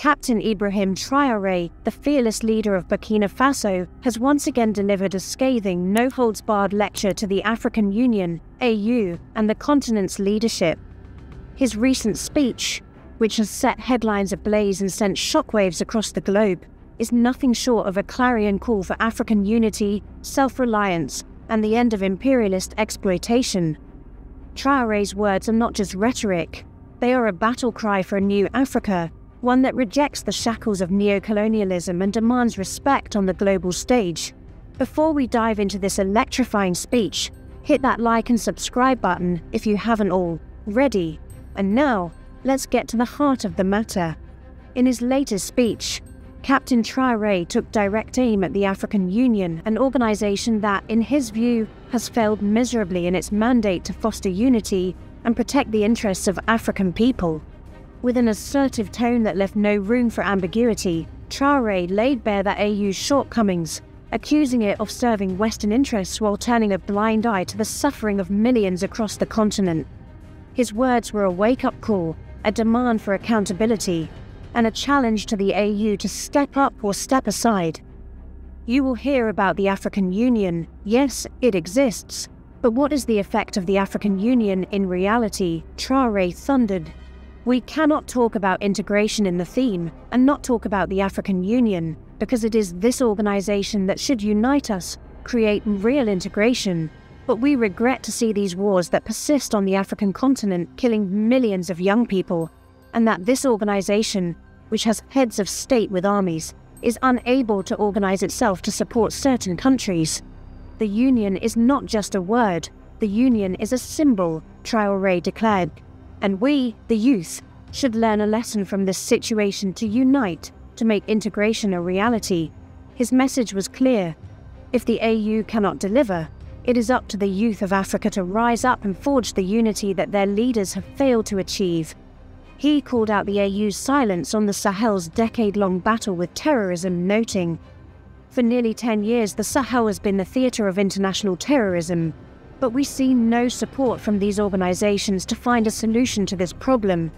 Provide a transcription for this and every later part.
Captain Ibrahim Traoré, the fearless leader of Burkina Faso, has once again delivered a scathing, no-holds-barred lecture to the African Union, AU, and the continent's leadership. His recent speech, which has set headlines ablaze and sent shockwaves across the globe, is nothing short of a clarion call for African unity, self-reliance, and the end of imperialist exploitation. Traoré's words are not just rhetoric, they are a battle cry for a new Africa, one that rejects the shackles of neocolonialism and demands respect on the global stage. Before we dive into this electrifying speech, hit that like and subscribe button if you haven't already. And now, let's get to the heart of the matter. In his latest speech, Captain Traoré took direct aim at the African Union, an organization that, in his view, has failed miserably in its mandate to foster unity and protect the interests of African people. With an assertive tone that left no room for ambiguity, Traoré laid bare the AU's shortcomings, accusing it of serving Western interests while turning a blind eye to the suffering of millions across the continent. His words were a wake-up call, a demand for accountability, and a challenge to the AU to step up or step aside. You will hear about the African Union. Yes, it exists. But what is the effect of the African Union in reality? Traoré thundered. We cannot talk about integration in the theme and not talk about the African Union, because it is this organization that should unite us, create real integration. But we regret to see these wars that persist on the African continent killing millions of young people, and that this organization, which has heads of state with armies, is unable to organize itself to support certain countries. The Union is not just a word, the Union is a symbol, Traoré declared. And we, the youth, should learn a lesson from this situation to unite, to make integration a reality. His message was clear. If the AU cannot deliver, it is up to the youth of Africa to rise up and forge the unity that their leaders have failed to achieve. He called out the AU's silence on the Sahel's decade-long battle with terrorism, noting, "For nearly 10 years, the Sahel has been the theater of international terrorism. But we see no support from these organizations to find a solution to this problem.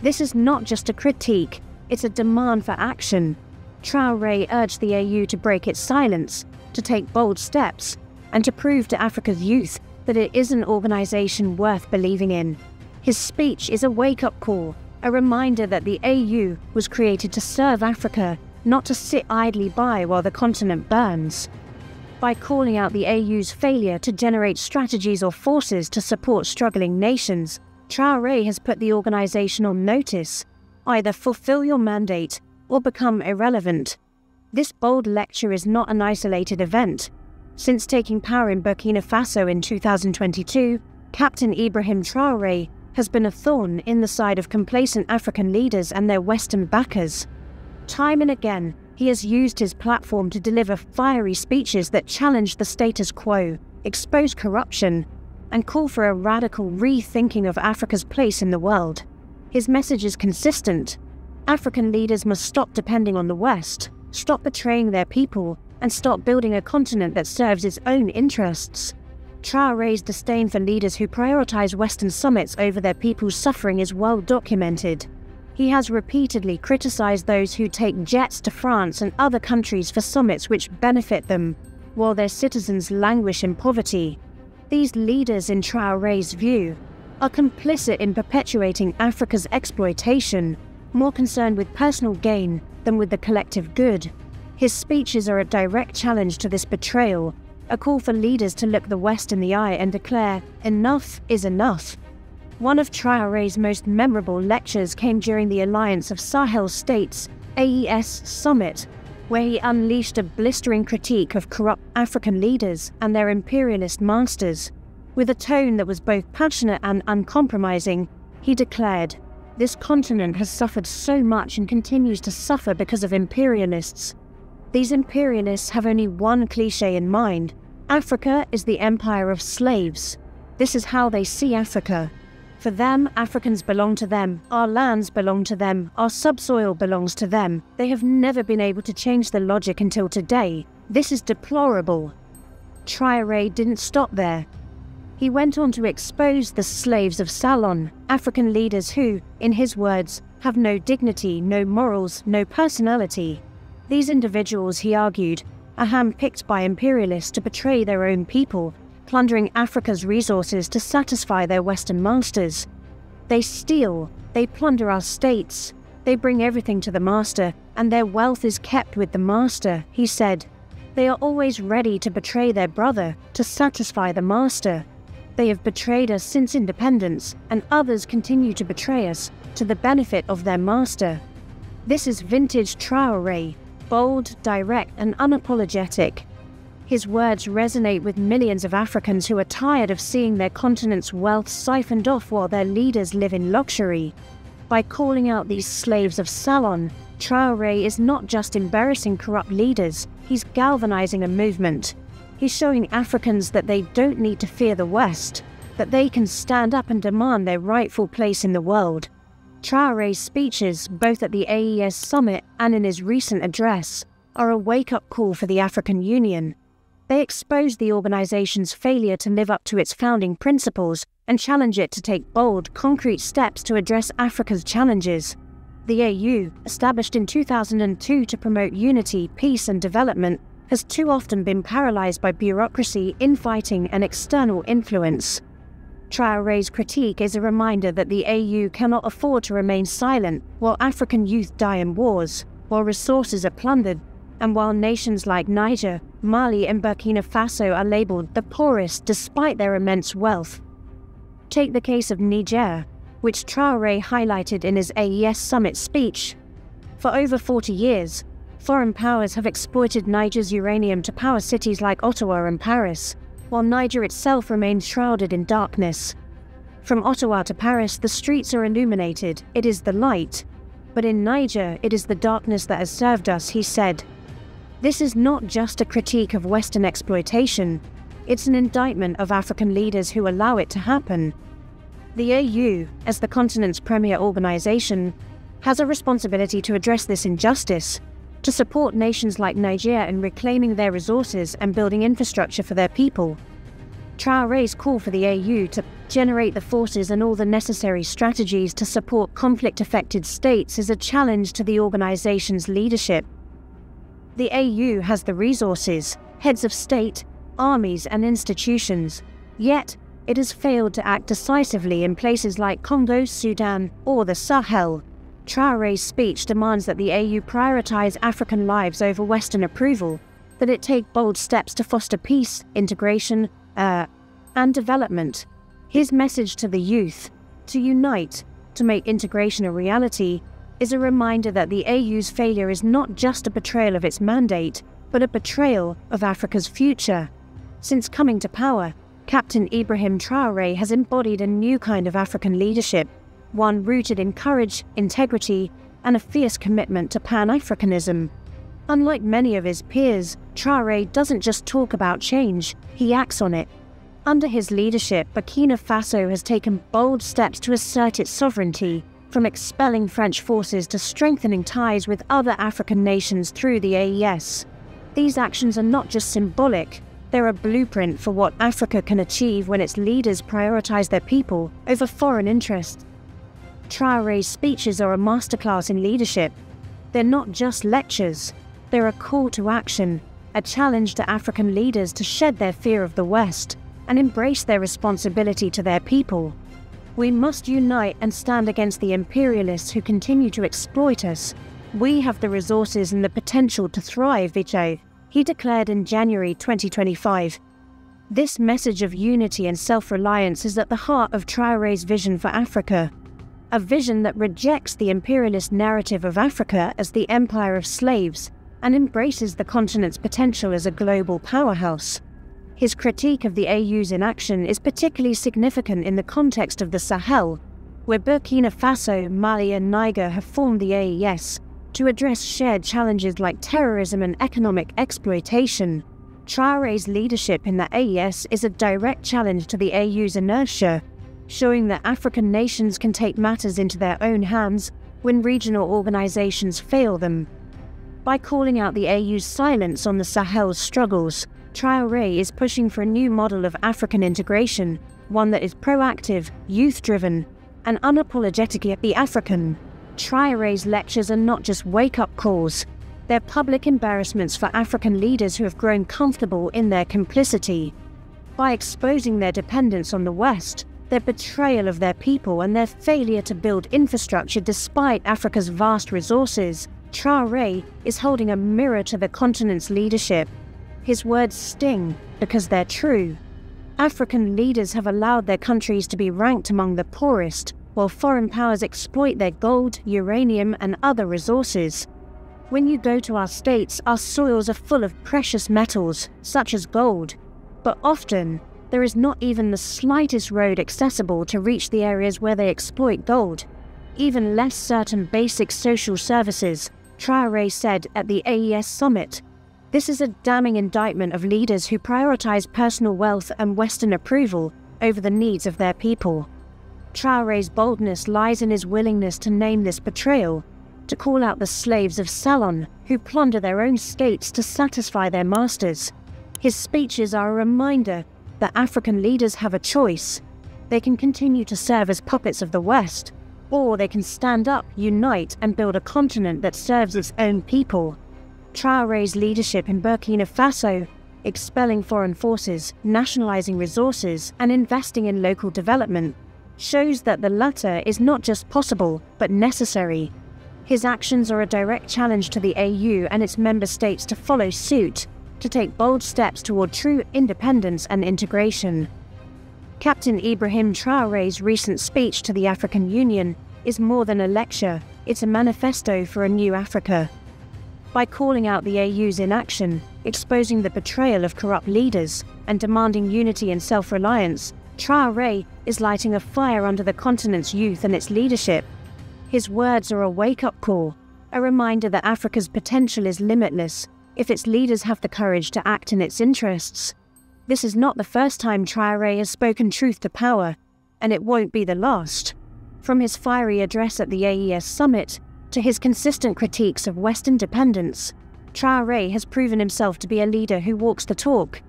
This is not just a critique, it's a demand for action." Traoré urged the AU to break its silence, to take bold steps, and to prove to Africa's youth that it is an organization worth believing in. His speech is a wake-up call, a reminder that the AU was created to serve Africa, not to sit idly by while the continent burns. By calling out the AU's failure to generate strategies or forces to support struggling nations, Traoré has put the organization on notice. Either fulfill your mandate or become irrelevant. This bold lecture is not an isolated event. Since taking power in Burkina Faso in 2022, Captain Ibrahim Traoré has been a thorn in the side of complacent African leaders and their Western backers. Time and again, he has used his platform to deliver fiery speeches that challenge the status quo, expose corruption, and call for a radical rethinking of Africa's place in the world. His message is consistent. African leaders must stop depending on the West, stop betraying their people, and stop building a continent that serves its own interests. Traoré's disdain for leaders who prioritize Western summits over their people's suffering is well documented. He has repeatedly criticized those who take jets to France and other countries for summits which benefit them, while their citizens languish in poverty. These leaders, in Traoré's view, are complicit in perpetuating Africa's exploitation, more concerned with personal gain than with the collective good. His speeches are a direct challenge to this betrayal, a call for leaders to look the West in the eye and declare, "Enough is enough." One of Traoré's most memorable lectures came during the Alliance of Sahel States (AES) summit, where he unleashed a blistering critique of corrupt African leaders and their imperialist masters. With a tone that was both passionate and uncompromising, he declared, "This continent has suffered so much and continues to suffer because of imperialists. These imperialists have only one cliché in mind: Africa is the empire of slaves. This is how they see Africa. For them, Africans belong to them, our lands belong to them, our subsoil belongs to them. They have never been able to change the logic until today. This is deplorable." Traoré didn't stop there. He went on to expose the slaves of Salon, African leaders who, in his words, have no dignity, no morals, no personality. These individuals, he argued, are handpicked by imperialists to betray their own people, plundering Africa's resources to satisfy their Western masters. They steal, they plunder our states, they bring everything to the master, and their wealth is kept with the master, he said. They are always ready to betray their brother to satisfy the master. They have betrayed us since independence, and others continue to betray us to the benefit of their master. This is vintage Traoré, bold, direct, and unapologetic. His words resonate with millions of Africans who are tired of seeing their continent's wealth siphoned off while their leaders live in luxury. By calling out these slaves of Salon, Traoré is not just embarrassing corrupt leaders, he's galvanizing a movement. He's showing Africans that they don't need to fear the West, that they can stand up and demand their rightful place in the world. Traoré's speeches, both at the AES summit and in his recent address, are a wake-up call for the African Union. They expose the organization's failure to live up to its founding principles and challenge it to take bold, concrete steps to address Africa's challenges. The AU, established in 2002 to promote unity, peace and development, has too often been paralyzed by bureaucracy, infighting and external influence. Traoré's critique is a reminder that the AU cannot afford to remain silent while African youth die in wars, while resources are plundered, and while nations like Niger, Mali and Burkina Faso are labeled the poorest despite their immense wealth. Take the case of Niger, which Traoré highlighted in his AES summit speech. For over 40 years, foreign powers have exploited Niger's uranium to power cities like Ottawa and Paris, while Niger itself remains shrouded in darkness. From Ottawa to Paris, the streets are illuminated, it is the light. But in Niger, it is the darkness that has served us, he said. This is not just a critique of Western exploitation, it's an indictment of African leaders who allow it to happen. The AU, as the continent's premier organization, has a responsibility to address this injustice, to support nations like Niger in reclaiming their resources and building infrastructure for their people. Traoré's call for the AU to generate the forces and all the necessary strategies to support conflict-affected states is a challenge to the organization's leadership. The AU has the resources, heads of state, armies and institutions, yet it has failed to act decisively in places like Congo, Sudan or the Sahel. Traoré's speech demands that the AU prioritize African lives over Western approval, that it take bold steps to foster peace, integration, and development. His message to the youth, to unite, to make integration a reality, is a reminder that the AU's failure is not just a betrayal of its mandate, but a betrayal of Africa's future. Since coming to power, Captain Ibrahim Traoré has embodied a new kind of African leadership, one rooted in courage, integrity, and a fierce commitment to Pan-Africanism. Unlike many of his peers, Traoré doesn't just talk about change, he acts on it. Under his leadership, Burkina Faso has taken bold steps to assert its sovereignty, from expelling French forces to strengthening ties with other African nations through the AES. These actions are not just symbolic, they're a blueprint for what Africa can achieve when its leaders prioritize their people over foreign interests. Traoré's speeches are a masterclass in leadership. They're not just lectures, they're a call to action, a challenge to African leaders to shed their fear of the West and embrace their responsibility to their people. We must unite and stand against the imperialists who continue to exploit us. We have the resources and the potential to thrive, he declared in January 2025. This message of unity and self-reliance is at the heart of Traoré's vision for Africa, a vision that rejects the imperialist narrative of Africa as the empire of slaves and embraces the continent's potential as a global powerhouse. His critique of the AU's inaction is particularly significant in the context of the Sahel, where Burkina Faso, Mali and Niger have formed the AES to address shared challenges like terrorism and economic exploitation. Traoré's leadership in the AES is a direct challenge to the AU's inertia, showing that African nations can take matters into their own hands when regional organizations fail them. By calling out the AU's silence on the Sahel's struggles, Traoré is pushing for a new model of African integration, one that is proactive, youth-driven, and unapologetically African. Traoré's lectures are not just wake-up calls. They're public embarrassments for African leaders who have grown comfortable in their complicity. By exposing their dependence on the West, their betrayal of their people and their failure to build infrastructure despite Africa's vast resources, Traoré is holding a mirror to the continent's leadership. His words sting because they're true. African leaders have allowed their countries to be ranked among the poorest, while foreign powers exploit their gold, uranium, and other resources. When you go to our states, our soils are full of precious metals, such as gold, but often there is not even the slightest road accessible to reach the areas where they exploit gold, even less certain basic social services, Traoré said at the AES summit. This is a damning indictment of leaders who prioritize personal wealth and Western approval over the needs of their people. Traoré's boldness lies in his willingness to name this betrayal, to call out the slaves of Salon who plunder their own states to satisfy their masters. His speeches are a reminder that African leaders have a choice. They can continue to serve as puppets of the West, or they can stand up, unite, and build a continent that serves its own people. Traoré's leadership in Burkina Faso, expelling foreign forces, nationalizing resources, and investing in local development, shows that the latter is not just possible, but necessary. His actions are a direct challenge to the AU and its member states to follow suit, to take bold steps toward true independence and integration. Captain Ibrahim Traoré's recent speech to the African Union is more than a lecture, it's a manifesto for a new Africa. By calling out the AU's inaction, exposing the betrayal of corrupt leaders, and demanding unity and self-reliance, Traoré is lighting a fire under the continent's youth and its leadership. His words are a wake-up call, a reminder that Africa's potential is limitless if its leaders have the courage to act in its interests. This is not the first time Traoré has spoken truth to power, and it won't be the last. From his fiery address at the AES summit to his consistent critiques of Western dependence, Traoré has proven himself to be a leader who walks the talk.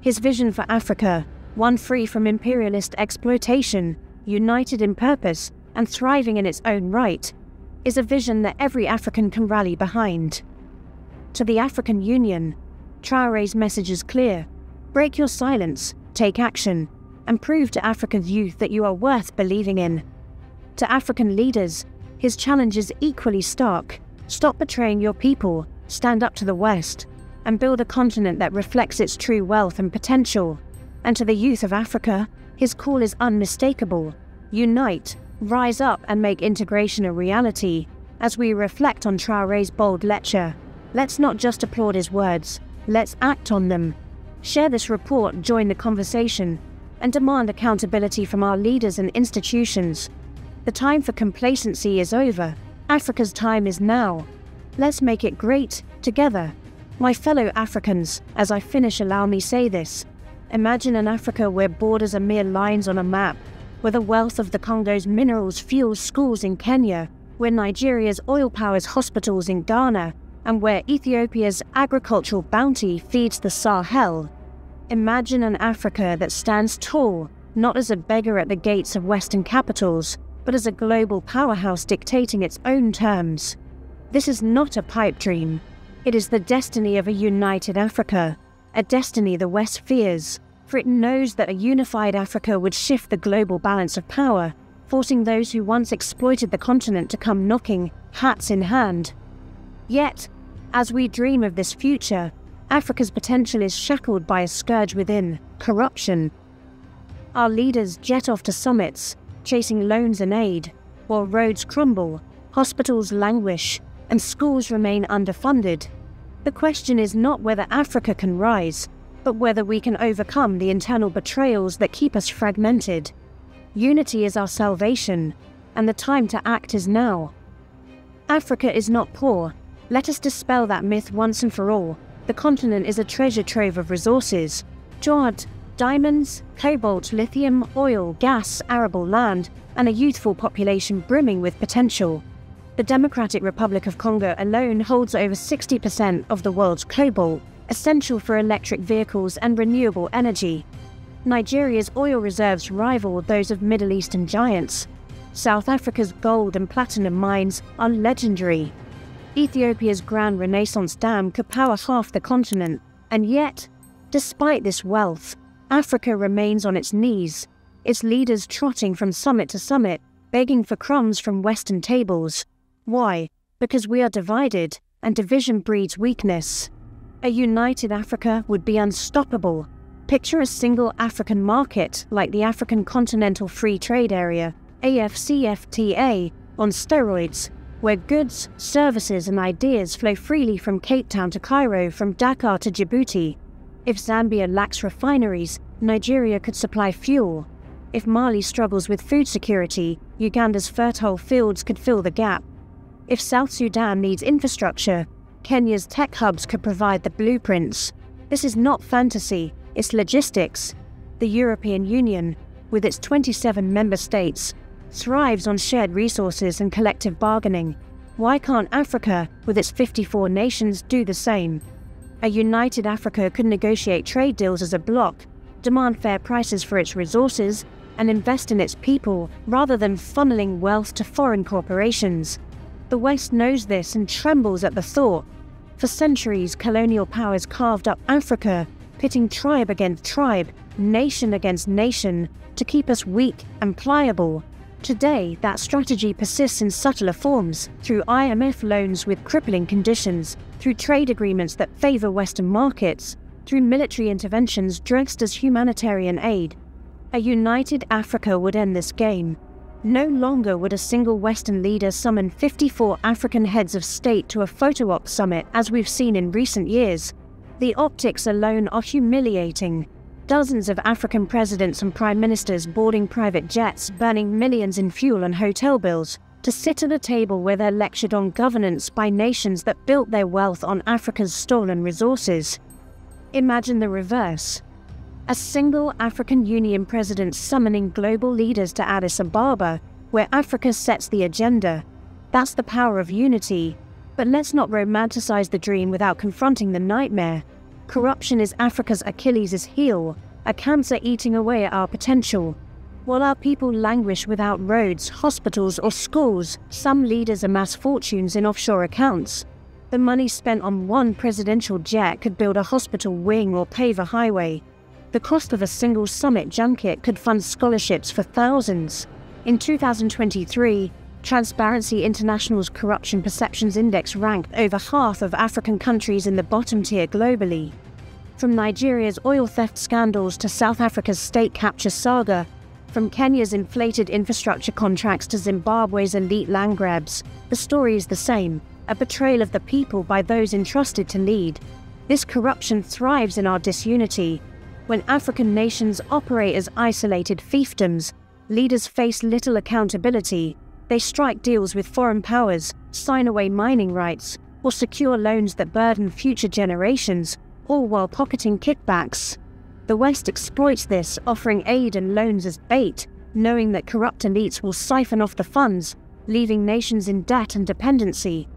His vision for Africa, one free from imperialist exploitation, united in purpose, and thriving in its own right, is a vision that every African can rally behind. To the African Union, Traoré's message is clear. Break your silence, take action, and prove to Africa's youth that you are worth believing in. To African leaders, his challenge is equally stark. Stop betraying your people, stand up to the West, and build a continent that reflects its true wealth and potential. And to the youth of Africa, his call is unmistakable. Unite, rise up, and make integration a reality. As we reflect on Traoré's bold lecture, let's not just applaud his words, let's act on them. Share this report, join the conversation, and demand accountability from our leaders and institutions. The time for complacency is over. Africa's time is now. Let's make it great together. My fellow Africans, as I finish, allow me say this. Imagine an Africa where borders are mere lines on a map, where the wealth of the Congo's minerals fuels schools in Kenya, where Nigeria's oil powers hospitals in Ghana, and where Ethiopia's agricultural bounty feeds the Sahel. Imagine an Africa that stands tall, not as a beggar at the gates of Western capitals, but as a global powerhouse dictating its own terms. This is not a pipe dream. It is the destiny of a united Africa, a destiny the West fears, for it knows that a unified Africa would shift the global balance of power, forcing those who once exploited the continent to come knocking, hats in hand. Yet, as we dream of this future, Africa's potential is shackled by a scourge within, corruption. Our leaders jet off to summits, chasing loans and aid, while roads crumble, hospitals languish, and schools remain underfunded. The question is not whether Africa can rise, but whether we can overcome the internal betrayals that keep us fragmented. Unity is our salvation, and the time to act is now. Africa is not poor. Let us dispel that myth once and for all. The continent is a treasure trove of resources: jade, diamonds, cobalt, lithium, oil, gas, arable land, and a youthful population brimming with potential. The Democratic Republic of Congo alone holds over 60% of the world's cobalt, essential for electric vehicles and renewable energy. Nigeria's oil reserves rival those of Middle Eastern giants. South Africa's gold and platinum mines are legendary. Ethiopia's Grand Renaissance Dam could power half the continent, and yet, despite this wealth, Africa remains on its knees, its leaders trotting from summit to summit, begging for crumbs from Western tables. Why? Because we are divided, and division breeds weakness. A united Africa would be unstoppable. Picture a single African market like the African Continental Free Trade Area, AfCFTA, on steroids, where goods, services and ideas flow freely from Cape Town to Cairo, from Dakar to Djibouti. If Zambia lacks refineries, Nigeria could supply fuel. If Mali struggles with food security, Uganda's fertile fields could fill the gap. If South Sudan needs infrastructure, Kenya's tech hubs could provide the blueprints. This is not fantasy, it's logistics. The European Union, with its 27 member states, thrives on shared resources and collective bargaining. Why can't Africa, with its 54 nations, do the same? A united Africa could negotiate trade deals as a bloc, demand fair prices for its resources, and invest in its people rather than funneling wealth to foreign corporations. The West knows this and trembles at the thought. For centuries, colonial powers carved up Africa, pitting tribe against tribe, nation against nation, to keep us weak and pliable. Today, that strategy persists in subtler forms, through IMF loans with crippling conditions, through trade agreements that favor Western markets, through military interventions dressed as humanitarian aid. A united Africa would end this game. No longer would a single Western leader summon 54 African heads of state to a photo op summit as we've seen in recent years. The optics alone are humiliating. Dozens of African presidents and prime ministers boarding private jets, burning millions in fuel and hotel bills, to sit at a table where they're lectured on governance by nations that built their wealth on Africa's stolen resources. Imagine the reverse. A single African Union president summoning global leaders to Addis Ababa, where Africa sets the agenda. That's the power of unity. But let's not romanticize the dream without confronting the nightmare. Corruption is Africa's Achilles' heel, a cancer eating away at our potential. While our people languish without roads, hospitals or schools, some leaders amass fortunes in offshore accounts. The money spent on one presidential jet could build a hospital wing or pave a highway. The cost of a single summit junket could fund scholarships for thousands. In 2023, Transparency International's Corruption Perceptions Index ranked over half of African countries in the bottom tier globally. From Nigeria's oil theft scandals to South Africa's state capture saga, from Kenya's inflated infrastructure contracts to Zimbabwe's elite land grabs, the story is the same, a betrayal of the people by those entrusted to lead. This corruption thrives in our disunity. When African nations operate as isolated fiefdoms, leaders face little accountability. They strike deals with foreign powers, sign away mining rights, or secure loans that burden future generations, all while pocketing kickbacks. The West exploits this, offering aid and loans as bait, knowing that corrupt elites will siphon off the funds, leaving nations in debt and dependency.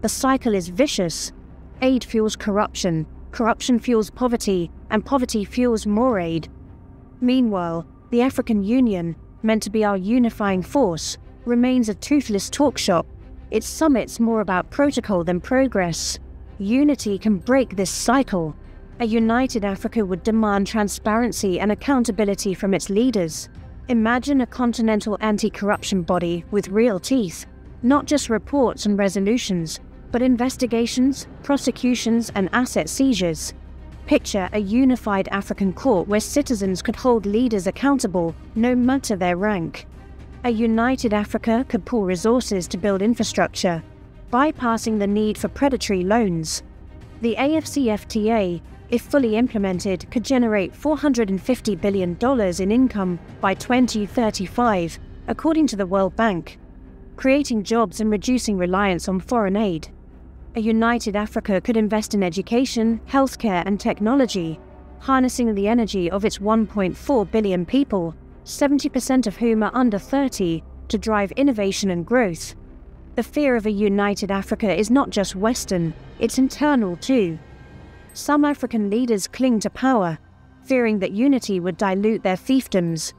The cycle is vicious. Aid fuels corruption, corruption fuels poverty, and poverty fuels more aid. Meanwhile, the African Union, meant to be our unifying force, remains a toothless talk shop. Its summits more about protocol than progress. Unity can break this cycle. A united Africa would demand transparency and accountability from its leaders. Imagine a continental anti-corruption body with real teeth, not just reports and resolutions, but investigations, prosecutions, and asset seizures. Picture a unified African court where citizens could hold leaders accountable, no matter their rank. A united Africa could pool resources to build infrastructure, bypassing the need for predatory loans. The AfCFTA, if fully implemented, could generate $450 billion in income by 2035, according to the World Bank, creating jobs and reducing reliance on foreign aid. A united Africa could invest in education, healthcare, and technology, harnessing the energy of its 1.4 billion people, 70% of whom are under 30, to drive innovation and growth. The fear of a united Africa is not just Western, it's internal too. Some African leaders cling to power, fearing that unity would dilute their fiefdoms.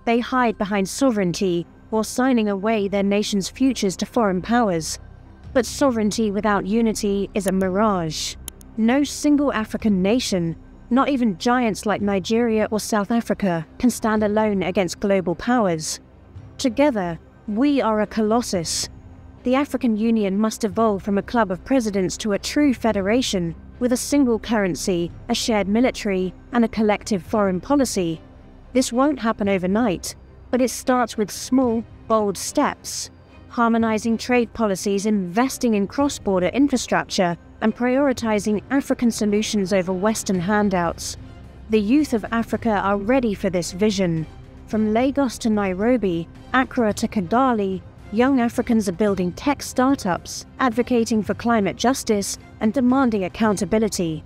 They hide behind sovereignty, or signing away their nation's futures to foreign powers. But sovereignty without unity is a mirage. No single African nation, not even giants like Nigeria or South Africa, can stand alone against global powers. Together, we are a colossus. The African Union must evolve from a club of presidents to a true federation, with a single currency, a shared military, and a collective foreign policy. This won't happen overnight, but it starts with small, bold steps. Harmonizing trade policies, investing in cross-border infrastructure, and prioritizing African solutions over Western handouts. The youth of Africa are ready for this vision. From Lagos to Nairobi, Accra to Kigali, young Africans are building tech startups, advocating for climate justice, and demanding accountability.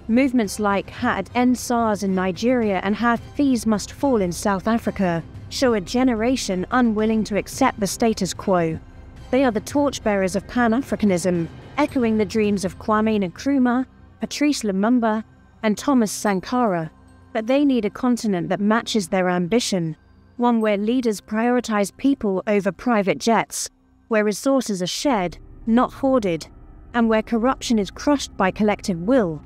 Movements like Had End SARS in Nigeria and Have Fees Must Fall in South Africa show a generation unwilling to accept the status quo. They are the torchbearers of Pan-Africanism, echoing the dreams of Kwame Nkrumah, Patrice Lumumba, and Thomas Sankara. But they need a continent that matches their ambition, one where leaders prioritize people over private jets, where resources are shared, not hoarded, and where corruption is crushed by collective will.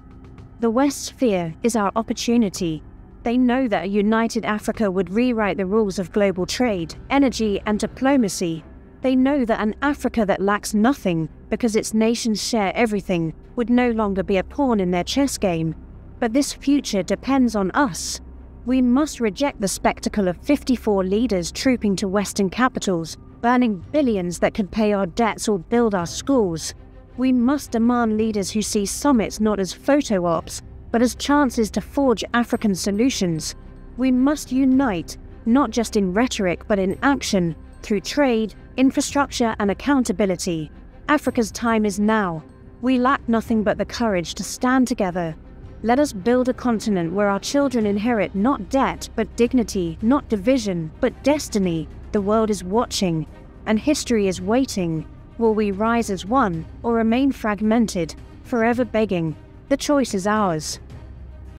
The West's fear is our opportunity. They know that a united Africa would rewrite the rules of global trade, energy, and diplomacy. They know that an Africa that lacks nothing because its nations share everything would no longer be a pawn in their chess game. But this future depends on us. We must reject the spectacle of 54 leaders trooping to Western capitals, burning billions that could pay our debts or build our schools. We must demand leaders who see summits not as photo ops, but as chances to forge African solutions. We must unite, not just in rhetoric but in action, through trade, infrastructure, and accountability. Africa's time is now. We lack nothing but the courage to stand together. Let us build a continent where our children inherit not debt but dignity, not division but destiny. The world is watching, and history is waiting. Will we rise as one or remain fragmented, forever begging? The choice is ours.